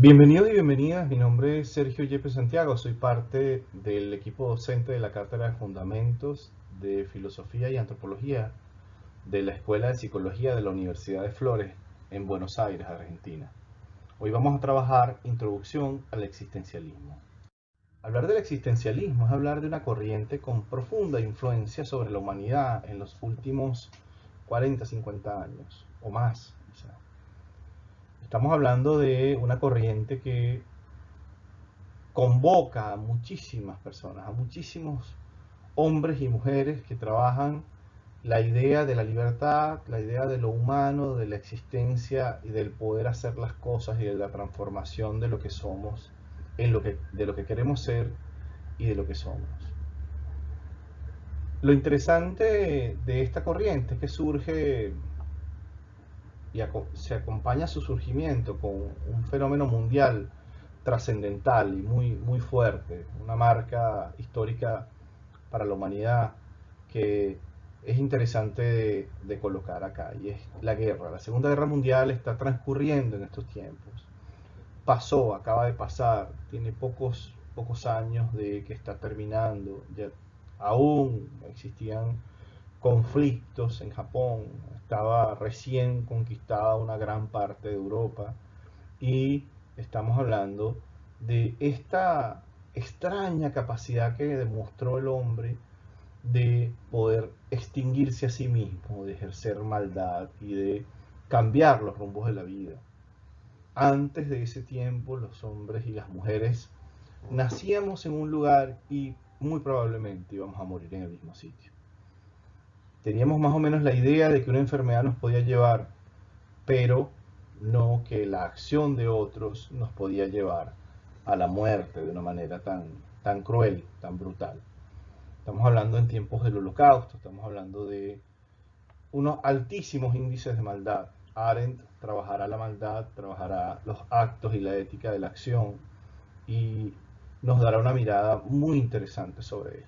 Bienvenidos y bienvenidas, mi nombre es Sergio Yepes Santiago, soy parte del equipo docente de la Cátedra de Fundamentos de Filosofía y Antropología de la Escuela de Psicología de la Universidad de Flores en Buenos Aires, Argentina. Hoy vamos a trabajar Introducción al Existencialismo. Hablar del existencialismo es hablar de una corriente con profunda influencia sobre la humanidad en los últimos 40, 50 años o más, quizá. Estamos hablando de una corriente que convoca a muchísimas personas, a muchísimos hombres y mujeres que trabajan la idea de la libertad, la idea de lo humano, de la existencia y del poder hacer las cosas y de la transformación de lo que somos, de lo que queremos ser y de lo que somos. Lo interesante de esta corriente es que surge y se acompaña su surgimiento con un fenómeno mundial trascendental y muy fuerte, una marca histórica para la humanidad que es interesante de colocar acá, y es la guerra. La Segunda Guerra Mundial está transcurriendo en estos tiempos. Pasó, acaba de pasar, tiene pocos años de que está terminando. Ya aún existían conflictos en Japón, estaba recién conquistada una gran parte de Europa y estamos hablando de esta extraña capacidad que demostró el hombre de poder extinguirse a sí mismo, de ejercer maldad y de cambiar los rumbos de la vida. Antes de ese tiempo, los hombres y las mujeres nacíamos en un lugar y muy probablemente íbamos a morir en el mismo sitio. Teníamos más o menos la idea de que una enfermedad nos podía llevar, pero no que la acción de otros nos podía llevar a la muerte de una manera tan cruel, tan brutal. Estamos hablando en tiempos del Holocausto, estamos hablando de unos altísimos índices de maldad. Arendt trabajará la maldad, trabajará los actos y la ética de la acción y nos dará una mirada muy interesante sobre esto.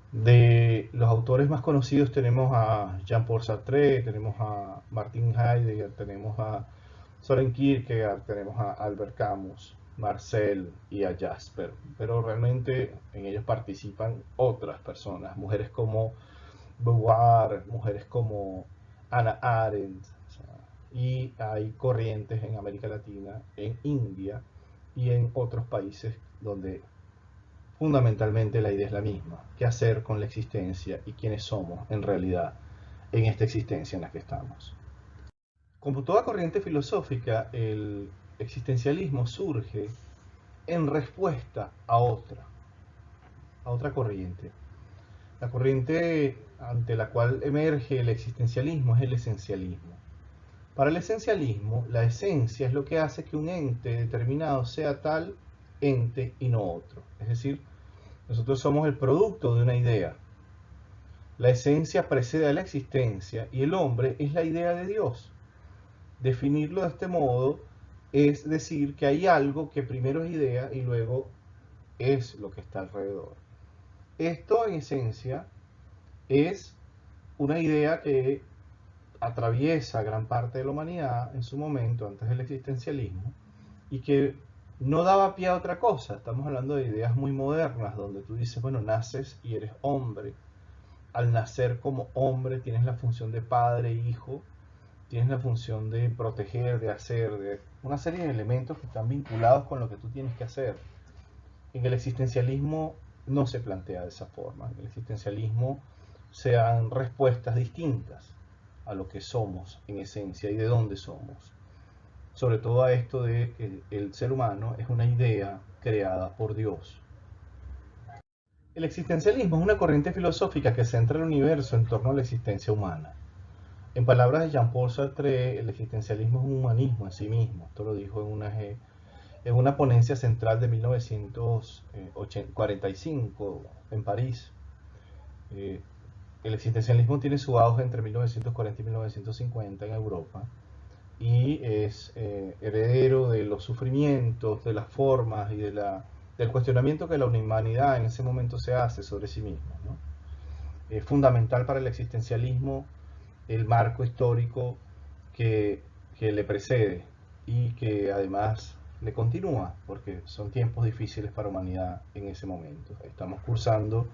De los autores más conocidos tenemos a Jean-Paul Sartre, tenemos a Martin Heidegger, tenemos a Soren Kierkegaard, tenemos a Albert Camus, Marcel y a Jasper, pero realmente en ellos participan otras personas, mujeres como Beauvoir, mujeres como Hannah Arendt, o sea, y hay corrientes en América Latina, en India y en otros países donde fundamentalmente la idea es la misma: qué hacer con la existencia y quiénes somos en realidad en esta existencia en la que estamos. Como toda corriente filosófica, el existencialismo surge en respuesta a otra corriente. La corriente ante la cual emerge el existencialismo es el esencialismo. Para el esencialismo, la esencia es lo que hace que un ente determinado sea tal ente y no otro. Es decir, nosotros somos el producto de una idea. La esencia precede a la existencia y el hombre es la idea de Dios. Definirlo de este modo es decir que hay algo que primero es idea y luego es lo que está alrededor. Esto en esencia es una idea que atraviesa gran parte de la humanidad en su momento antes del existencialismo y que no daba pie a otra cosa. Estamos hablando de ideas muy modernas donde tú dices, bueno, naces y eres hombre. Al nacer como hombre tienes la función de padre e hijo, tienes la función de proteger, de hacer, de una serie de elementos que están vinculados con lo que tú tienes que hacer. En el existencialismo no se plantea de esa forma. En el existencialismo se dan respuestas distintas a lo que somos en esencia y de dónde somos. Sobre todo a esto de que el ser humano es una idea creada por Dios. El existencialismo es una corriente filosófica que centra el universo en torno a la existencia humana. En palabras de Jean-Paul Sartre, el existencialismo es un humanismo en sí mismo. Esto lo dijo en una ponencia central de 1945 en París. Eh, el existencialismo tiene su auge entre 1940 y 1950 en Europa y es heredero de los sufrimientos, de las formas y del cuestionamiento que la humanidad en ese momento se hace sobre sí misma, ¿no? Es fundamental para el existencialismo el marco histórico que, que le precede. y que además le continúa, porque son tiempos difíciles para la humanidad en ese momento. Estamos cursando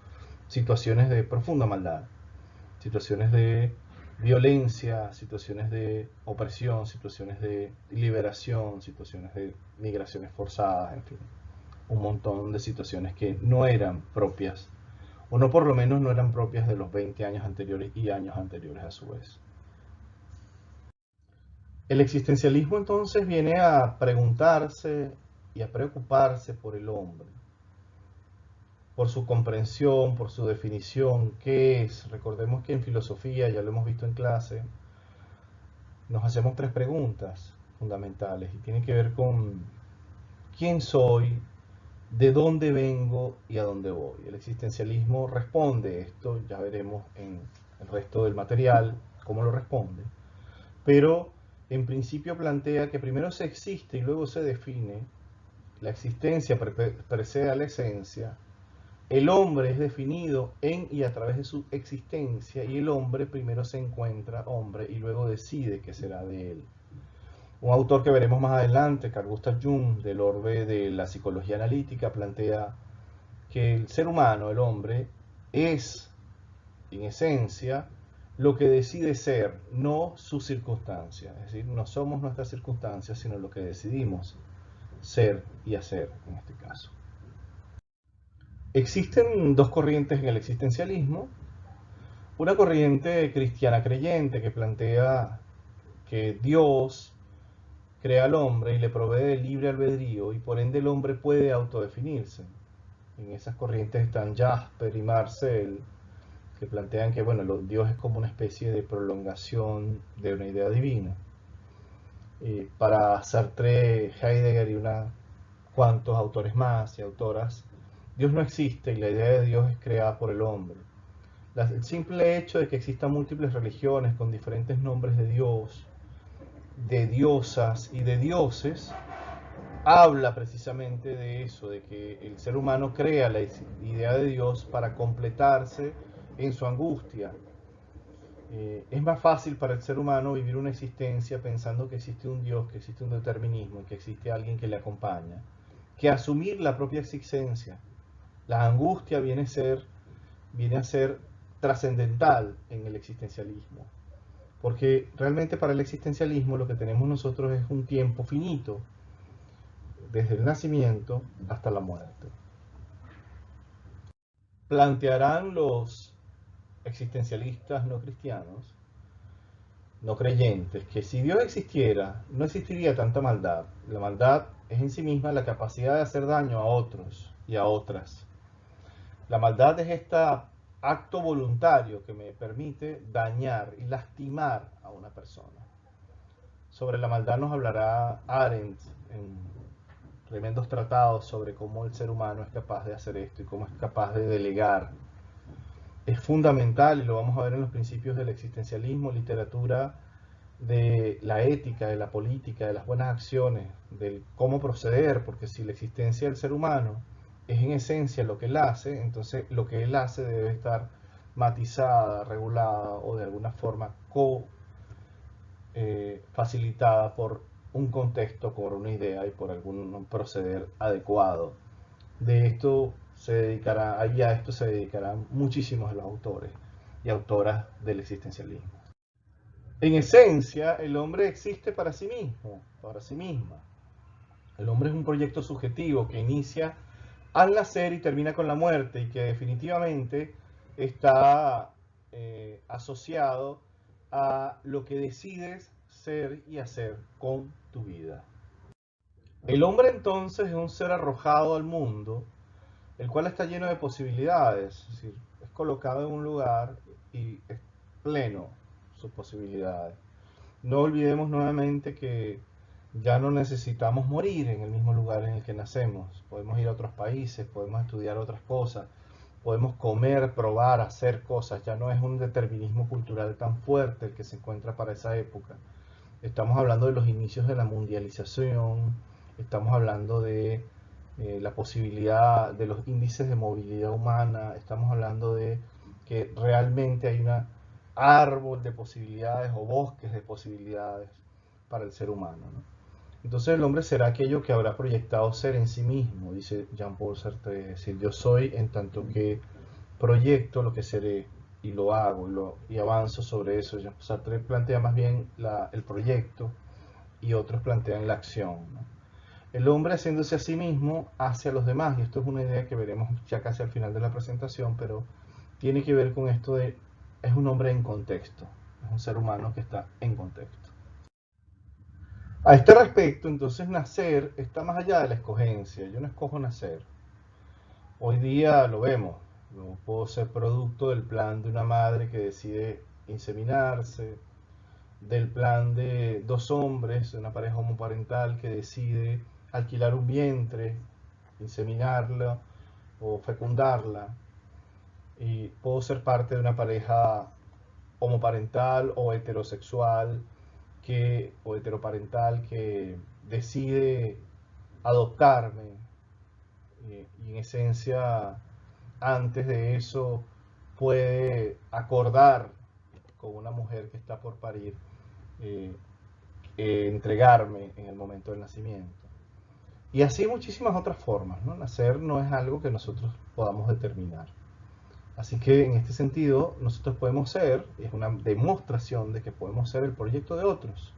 situaciones de profunda maldad, situaciones de violencia, situaciones de opresión, situaciones de liberación, situaciones de migraciones forzadas, en fin, un montón de situaciones que no eran propias, o no por lo menos no eran propias de los 20 años anteriores y años anteriores a su vez. El existencialismo entonces viene a preguntarse y a preocuparse por el hombre, por su comprensión, por su definición, qué es. Recordemos que en filosofía, ya lo hemos visto en clase, nos hacemos tres preguntas fundamentales y tienen que ver con quién soy, de dónde vengo y a dónde voy. El existencialismo responde esto, ya veremos en el resto del material cómo lo responde, pero en principio plantea que primero se existe y luego se define, la existencia precede a la esencia, el hombre es definido en y a través de su existencia y el hombre primero se encuentra hombre y luego decide qué será de él. Un autor que veremos más adelante, Carl Gustav Jung, del orbe de la psicología analítica, plantea que el ser humano, el hombre, es en esencia lo que decide ser, no su circunstancia. Es decir, no somos nuestras circunstancias, sino lo que decidimos ser y hacer en este caso. Existen dos corrientes en el existencialismo. Una corriente cristiana creyente que plantea que Dios crea al hombre y le provee de libre albedrío y por ende el hombre puede autodefinirse. En esas corrientes están Jasper y Marcel, que plantean que bueno, Dios es como una especie de prolongación de una idea divina. Para Sartre, Heidegger y unos cuantos autores más y autoras, Dios no existe y la idea de Dios es creada por el hombre. El simple hecho de que existan múltiples religiones con diferentes nombres de Dios, de diosas y de dioses, habla precisamente de eso, de que el ser humano crea la idea de Dios para completarse en su angustia. Es más fácil para el ser humano vivir una existencia pensando que existe un Dios, que existe un determinismo y que existe alguien que le acompaña, que asumir la propia existencia. La angustia viene a ser trascendental en el existencialismo, porque realmente para el existencialismo lo que tenemos nosotros es un tiempo finito, desde el nacimiento hasta la muerte. Plantearán los existencialistas no cristianos, no creyentes, que si Dios existiera, no existiría tanta maldad. La maldad es en sí misma la capacidad de hacer daño a otros y a otras. La maldad es este acto voluntario que me permite dañar y lastimar a una persona. Sobre la maldad nos hablará Arendt en tremendos tratados sobre cómo el ser humano es capaz de hacer esto y cómo es capaz de delegar. Es fundamental, y lo vamos a ver en los principios del existencialismo, literatura de la ética, de la política, de las buenas acciones, del cómo proceder, porque si la existencia del ser humano es en esencia lo que él hace, entonces lo que él hace debe estar matizada, regulada o de alguna forma facilitada por un contexto, por una idea y por algún proceder adecuado. De esto se dedicará, a esto se dedicarán muchísimos de los autores y autoras del existencialismo. En esencia, el hombre existe para sí mismo, para sí misma. El hombre es un proyecto subjetivo que inicia al nacer y termina con la muerte y que definitivamente está asociado a lo que decides ser y hacer con tu vida. El hombre entonces es un ser arrojado al mundo, el cual está lleno de posibilidades, es decir, es colocado en un lugar y es pleno sus posibilidades. No olvidemos nuevamente que ya no necesitamos morir en el mismo lugar en el que nacemos. Podemos ir a otros países, podemos estudiar otras cosas, podemos comer, probar, hacer cosas. Ya no es un determinismo cultural tan fuerte el que se encuentra para esa época. Estamos hablando de los inicios de la mundialización, estamos hablando de la posibilidad de los índices de movilidad humana, estamos hablando de que realmente hay un árbol de posibilidades o bosques de posibilidades para el ser humano, ¿no? Entonces el hombre será aquello que habrá proyectado ser en sí mismo, dice Jean-Paul Sartre, es decir, yo soy en tanto que proyecto lo que seré y lo hago y avanzo sobre eso. Jean-Paul Sartre plantea más bien el proyecto y otros plantean la acción, ¿no? El hombre haciéndose a sí mismo hacia los demás, y esto es una idea que veremos ya casi al final de la presentación, pero tiene que ver con esto de es un hombre en contexto, es un ser humano que está en contexto. A este respecto, entonces nacer está más allá de la escogencia. Yo no escojo nacer. Hoy día lo vemos. Yo puedo ser producto del plan de una madre que decide inseminarse, del plan de dos hombres, de una pareja homoparental que decide alquilar un vientre, inseminarla o fecundarla. Y puedo ser parte de una pareja homoparental o heterosexual o heteroparental que decide adoptarme y en esencia antes de eso puede acordar con una mujer que está por parir eh, entregarme en el momento del nacimiento. Y así muchísimas otras formas, ¿no? Nacer no es algo que nosotros podamos determinar. Así que en este sentido nosotros podemos ser, es una demostración de que podemos ser el proyecto de otros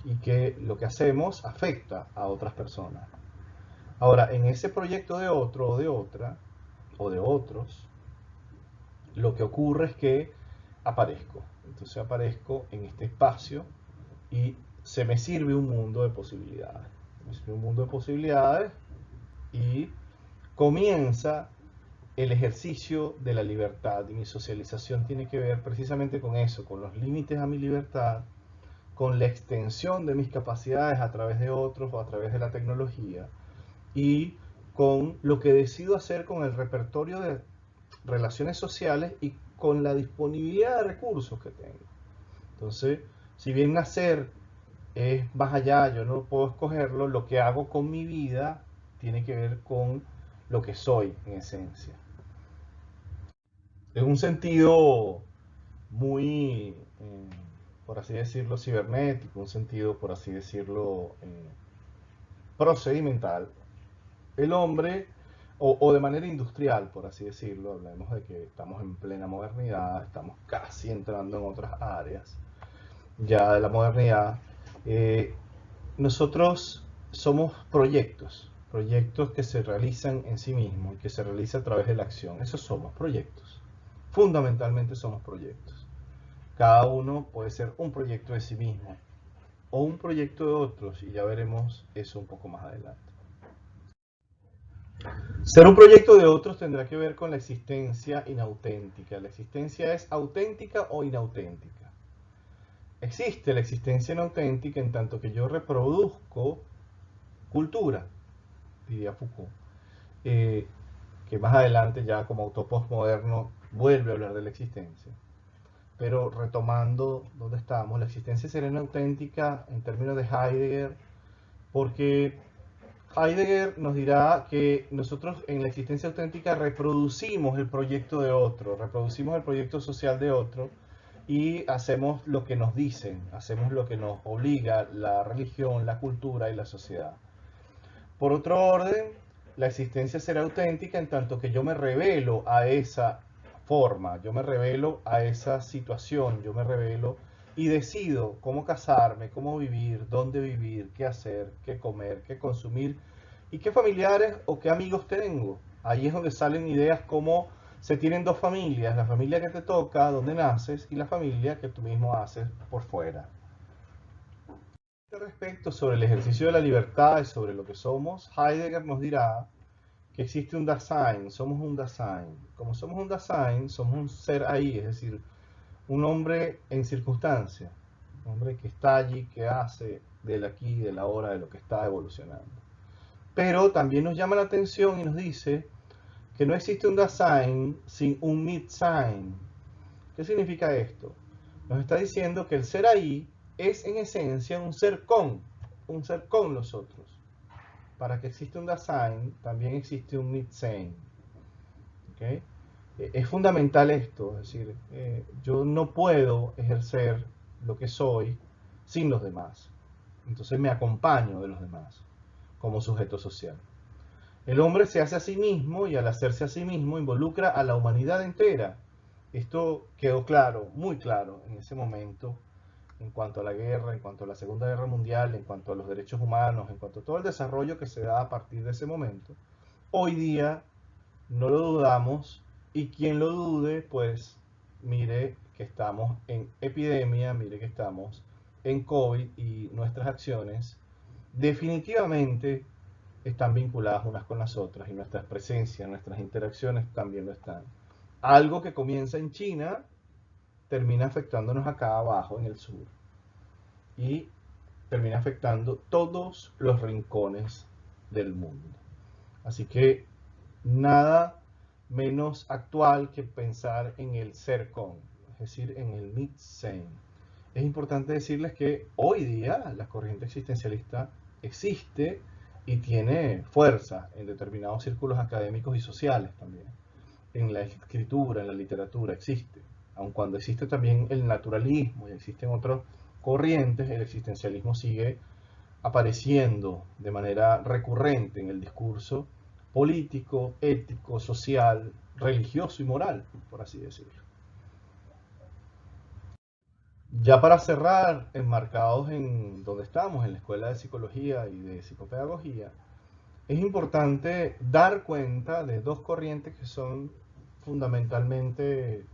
y que lo que hacemos afecta a otras personas. Ahora, en ese proyecto de otro o de otra, o de otros, lo que ocurre es que aparezco. Entonces aparezco en este espacio y se me sirve un mundo de posibilidades. Me sirve un mundo de posibilidades y comienza el ejercicio de la libertad. Y mi socialización tiene que ver precisamente con eso, con los límites a mi libertad, con la extensión de mis capacidades a través de otros o a través de la tecnología y con lo que decido hacer con el repertorio de relaciones sociales y con la disponibilidad de recursos que tengo. Entonces, si bien nacer es más allá, yo no puedo escogerlo, lo que hago con mi vida tiene que ver con lo que soy en esencia. Es un sentido muy, por así decirlo, cibernético, un sentido, por así decirlo, procedimental. El hombre, o de manera industrial, por así decirlo, hablemos de que estamos en plena modernidad, estamos casi entrando en otras áreas ya de la modernidad, eh, nosotros somos proyectos, proyectos que se realizan en sí mismos y que se realizan a través de la acción. Esos somos proyectos. Fundamentalmente somos proyectos. Cada uno puede ser un proyecto de sí mismo o un proyecto de otros y ya veremos eso un poco más adelante. Ser un proyecto de otros tendrá que ver con la existencia inauténtica. La existencia es auténtica o inauténtica. Existe la existencia inauténtica en tanto que yo reproduzco cultura, diría Foucault, eh, que más adelante ya como autor postmoderno vuelve a hablar de la existencia. Pero retomando donde estábamos, la existencia será inauténtica en términos de Heidegger, porque Heidegger nos dirá que nosotros en la existencia auténtica reproducimos el proyecto de otro, reproducimos el proyecto social de otro y hacemos lo que nos dicen, hacemos lo que nos obliga la religión, la cultura y la sociedad. Por otro orden, la existencia será auténtica en tanto que yo me revelo a esa forma, yo me revelo a esa situación, yo me revelo y decido cómo casarme, cómo vivir, dónde vivir, qué hacer, qué comer, qué consumir y qué familiares o qué amigos tengo. Ahí es donde salen ideas como se tienen dos familias, la familia que te toca, donde naces, y la familia que tú mismo haces por fuera. Respecto sobre el ejercicio de la libertad y sobre lo que somos, Heidegger nos dirá que existe un Dasein, somos un Dasein. Como somos un Dasein, somos un ser ahí, es decir, un hombre en circunstancia, un hombre que está allí, que hace del aquí, de la hora, de lo que está evolucionando. Pero también nos llama la atención y nos dice que no existe un Dasein sin un Mitsein. ¿Qué significa esto? Nos está diciendo que el ser ahí es en esencia un ser con los otros. Para que exista un Dasein, también existe un Mitsein. ¿Okay? Es fundamental esto, es decir, yo no puedo ejercer lo que soy sin los demás. Entonces me acompaño de los demás como sujeto social. El hombre se hace a sí mismo y al hacerse a sí mismo involucra a la humanidad entera. Esto quedó claro, muy claro en ese momento, en cuanto a la guerra, en cuanto a la Segunda Guerra Mundial, en cuanto a los derechos humanos, en cuanto a todo el desarrollo que se da a partir de ese momento. Hoy día no lo dudamos, y quien lo dude, pues mire que estamos en epidemia, mire que estamos en COVID, y nuestras acciones definitivamente están vinculadas unas con las otras, y nuestras presencias, nuestras interacciones también lo están. Algo que comienza en China termina afectándonos acá abajo en el sur y termina afectando todos los rincones del mundo. Así que nada menos actual que pensar en el ser-con, es decir, en el Mit-Sein. Es importante decirles que hoy día la corriente existencialista existe y tiene fuerza en determinados círculos académicos y sociales también. En la escritura, en la literatura existe. Aun cuando existe también el naturalismo y existen otras corrientes, el existencialismo sigue apareciendo de manera recurrente en el discurso político, ético, social, religioso y moral, por así decirlo. Ya para cerrar, enmarcados en donde estamos, en la Escuela de Psicología y de Psicopedagogía, es importante dar cuenta de dos corrientes que son fundamentalmente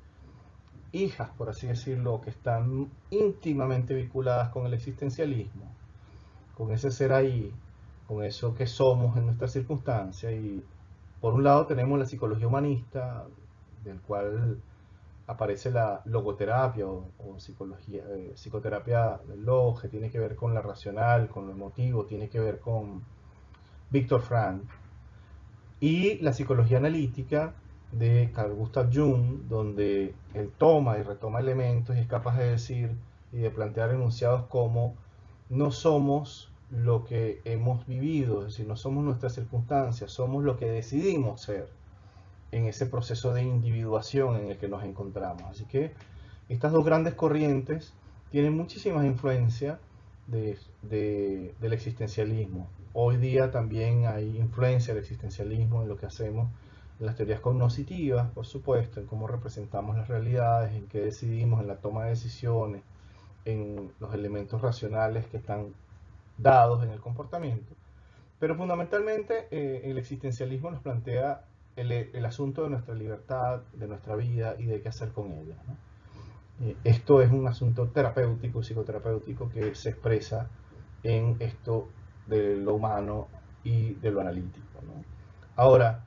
hijas, por así decirlo, que están íntimamente vinculadas con el existencialismo, con ese ser ahí, con eso que somos en nuestra circunstancia. Y por un lado tenemos la psicología humanista, del cual aparece la logoterapia o psicología, psicoterapia del log, que tiene que ver con la racional, con lo emotivo, tiene que ver con Viktor Frankl, y la psicología analítica de Carl Gustav Jung, donde él toma y retoma elementos y es capaz de decir y de plantear enunciados como: no somos lo que hemos vivido, es decir, no somos nuestras circunstancias, somos lo que decidimos ser en ese proceso de individuación en el que nos encontramos. Así que estas dos grandes corrientes tienen muchísimas influencias del existencialismo. Hoy día también hay influencia del existencialismo en lo que hacemos, en las teorías cognitivas, por supuesto, en cómo representamos las realidades, en qué decidimos, en la toma de decisiones, en los elementos racionales que están dados en el comportamiento. Pero fundamentalmente el existencialismo nos plantea el asunto de nuestra libertad, de nuestra vida y de qué hacer con ella, ¿no? Esto es un asunto terapéutico, psicoterapéutico, que se expresa en esto de lo humano y de lo analítico, ¿no? Ahora,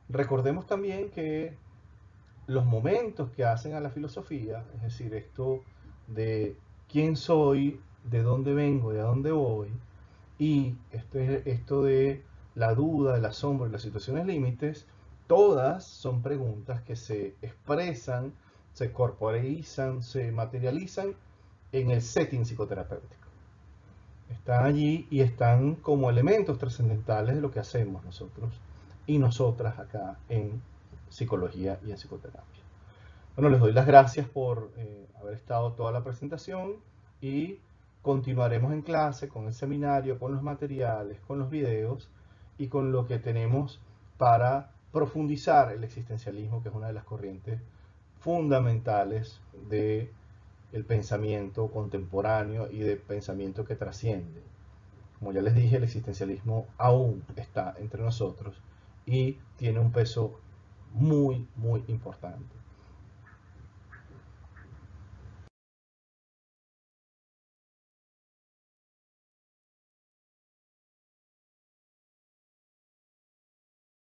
recordemos también que los momentos que hacen a la filosofía, es decir, esto de quién soy, de dónde vengo y a dónde voy, y esto de la duda, el asombro y las situaciones límites, todas son preguntas que se expresan, se corporeizan, se materializan en el setting psicoterapéutico. Están allí y están como elementos trascendentales de lo que hacemos nosotros y nosotras acá en psicología y en psicoterapia. Bueno, les doy las gracias por haber estado toda la presentación, y continuaremos en clase con el seminario, con los materiales, con los videos y con lo que tenemos para profundizar el existencialismo, que es una de las corrientes fundamentales del pensamiento contemporáneo y del pensamiento que trasciende. Como ya les dije, el existencialismo aún está entre nosotros y tiene un peso muy, muy importante.